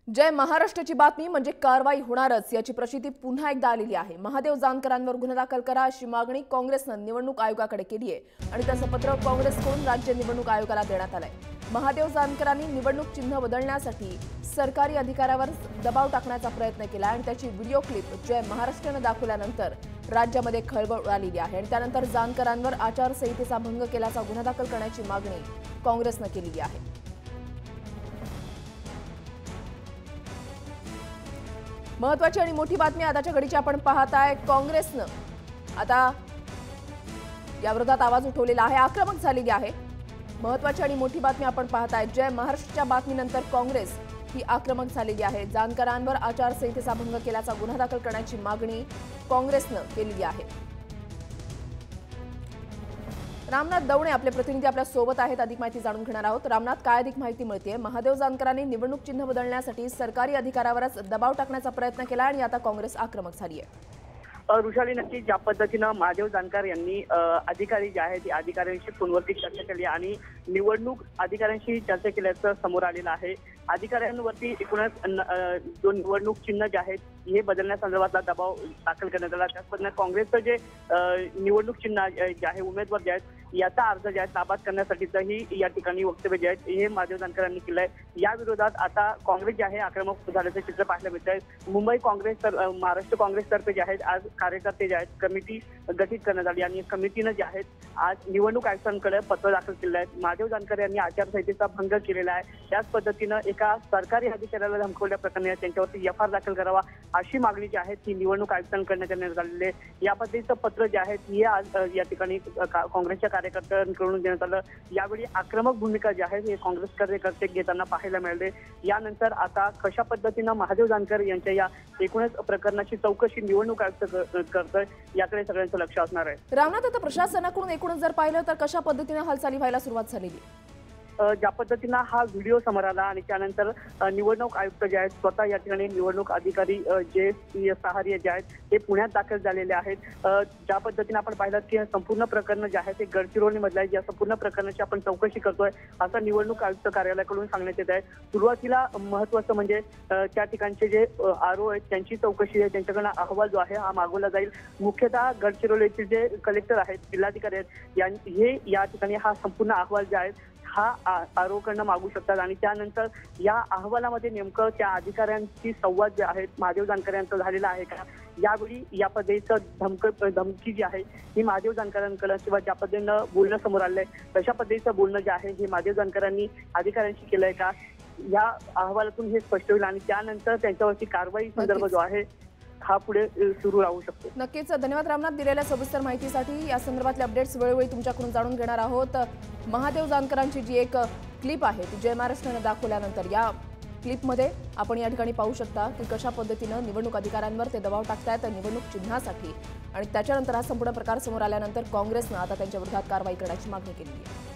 जय महाराष्ट्राची बातमी म्हणजे कारवाई होणारच याची प्रचिती पुन्हा एकदा आलेली आहे। महादेव जानकरांवर गुन्हा दाखल करा अशी मागणी काँग्रेसनं निवडणूक आयोगाकडे केली आहे आणि त्याचं पत्र काँग्रेसकडून राज्य निवडणूक आयोगाला देण्यात आलंय। महादेव जानकरांनी निवडणूक चिन्ह बदलण्यासाठी सरकारी अधिकाऱ्यावर दबाव टाकण्याचा प्रयत्न केला आणि त्याची व्हिडिओ क्लिप जय महाराष्ट्राने दाखवल्यानंतर राज्यामध्ये खळबळ उडालेली आहे आणि त्यानंतर जानकरांवर आचारसंहितेचा भंग केल्याचा गुन्हा दाखल करण्याची मागणी काँग्रेसनं केलेली आहे। महत्वाची आणि मोठी बातमी आताच्या घडीची आपण पाहताय। काँग्रेसनं आता याविरोधात आवाज उठवलेला आहे, आक्रमक झालेली आहे। महत्वाची आणि मोठी बातमी आपण पाहताय। जय महाराष्ट्राच्या बातमीनंतर काँग्रेस ही आक्रमक झालेली आहे। जानकरांवर आचारसंहितेचा भंग केल्याचा गुन्हा दाखल करण्याची मागणी काँग्रेसनं केलेली आहे। रामनाथ दवणे आपले प्रतिनिधी आपल्या सोबत आहेत, अधिक माहिती जाणून घेणार आहोत। रामनाथ, काय अधिक माहिती मिळते? महादेव जानकरांनी निवडणूक चिन्ह बदलण्यासाठी सरकारी अधिकाऱ्यावरच दबाव टाकण्याचा प्रयत्न केला आणि आता काँग्रेस आक्रमक झाली आहे। ऋषाली, नक्की ज्या पद्धतीनं महादेव जानकर यांनी अधिकारी जे आहेत अधिकाऱ्यांशी फोनवरती चर्चा केली आणि निवडणूक अधिकाऱ्यांशी चर्चा केल्याचं समोर आलेलं आहे। अधिकाऱ्यांवरती एकूणच जो निवडणूक चिन्ह जे आहेत हे बदलण्यासंदर्भातला दबाव दाखल करण्यात आला। त्याच पद्धतीने काँग्रेसचं जे निवडणूक चिन्ह जे आहे उमेदवार जे आहेत याचा अर्ज जे आहे नाबाद करण्यासाठीचंही या ठिकाणी वक्तव्य जे आहेत हे महादेव जानकर यांनी केलंय। या विरोधात आता काँग्रेस जे आहे आक्रमक झाल्याचं चित्र पाहायला मिळत आहे। मुंबई काँग्रेस तर महाराष्ट्र काँग्रेसतर्फे जे आहेत आज कार्यकर्ते जे आहेत कमिटी गठीत करण्यात आली आणि कमिटीनं जे आहेत आज निवडणूक आयुक्तांकडे पत्र दाखल केलं आहे। महादेव जानकर यांनी आचारसंहितेचा भंग केलेला आहे। त्याच पद्धतीनं एका सरकारी अधिकाऱ्याला धमकवल्या प्रकरणी त्यांच्यावरती एफआयआर दाखल करावा अशी मागणी जी आहे ती निवडणूक आयुक्तांकडून करण्यात आलेली आहे। या पद्धतीचं पत्र जे आहे हे आज या ठिकाणी काँग्रेसच्या कार्यकर्त्यांकडून देण्यात आलं। यावेळी आक्रमक भूमिका जी आहे हे काँग्रेस कार्यकर्ते घेताना पाहायला मिळाले। यानंतर आता कशा पद्धतीनं महादेव जानकर यांच्या या एकूणच प्रकरणाची चौकशी निवडणूक आयुक्त करतोय याकडे सगळ्यांचं लक्ष असणार आहे। रामनाथ, आता प्रशासनाकडून एकूणच जर पाहिलं तर कशा पद्धतीने हालचाली व्हायला सुरुवात झालेली? ज्या पद्धतीनं हा व्हिडिओ समोर आला आणि त्यानंतर निवडणूक आयुक्त जे आहेत स्वतः या ठिकाणी निवडणूक अधिकारी जे सहारिया जे आहेत ते पुण्यात दाखल झालेले आहेत। ज्या पद्धतीनं आपण पाहिलं की संपूर्ण प्रकरण जे आहे ते गडचिरोलीमधलं आहे, या संपूर्ण प्रकरणाची आपण चौकशी करतोय असं निवडणूक आयुक्त कार्यालयाकडून सांगण्यात येत आहे। सुरुवातीला महत्वाचं म्हणजे त्या ठिकाणचे जे आरओ आहेत त्यांची चौकशी आहे, त्यांच्याकडनं अहवाल जो आहे हा मागवला जाईल। मुख्यतः गडचिरोलीचे जे कलेक्टर आहेत, जिल्हाधिकारी आहेत हे या ठिकाणी हा संपूर्ण अहवाल जे आहे हा आरोकडनं मागू शकतात आणि त्यानंतर या अहवालामध्ये नेमकं त्या अधिकाऱ्यांची संवाद जे आहेत महादेव जानकर यांचा झालेला आहे का, यावेळी या पद्धतीचं धमकी जी आहे ही महादेव जानकरांकडे किंवा ज्या पद्धतीनं बोलणं समोर आलंय तशा पद्धतीचं बोलणं जे आहे हे महादेव जानकरांनी अधिकाऱ्यांशी केलंय का, या अहवालातून हे स्पष्ट होईल आणि त्यानंतर त्यांच्यावरती कारवाई संदर्भ जो आहे हा पुढे सुरू राहू शकतो। नक्कीच, धन्यवाद रामनाथ दिलेल्या सविस्तर माहितीसाठी। या संदर्भातले अपडेट्स वेळोवेळी तुमच्याकडून जाणून घेणार आहोत। महादेव जानकरांची जी एक क्लिप आहे ती जय महाराष्ट्राने दाखवल्यानंतर या क्लिपमध्ये आपण या ठिकाणी पाहू शकता की कशा पद्धतीनं निवडणूक अधिकाऱ्यांवर ते दबाव टाकतायत निवडणूक चिन्हासाठी आणि त्याच्यानंतर हा संपूर्ण प्रकार समोर आल्यानंतर काँग्रेसनं आता त्यांच्या विरोधात कारवाई करण्याची मागणी केली आहे।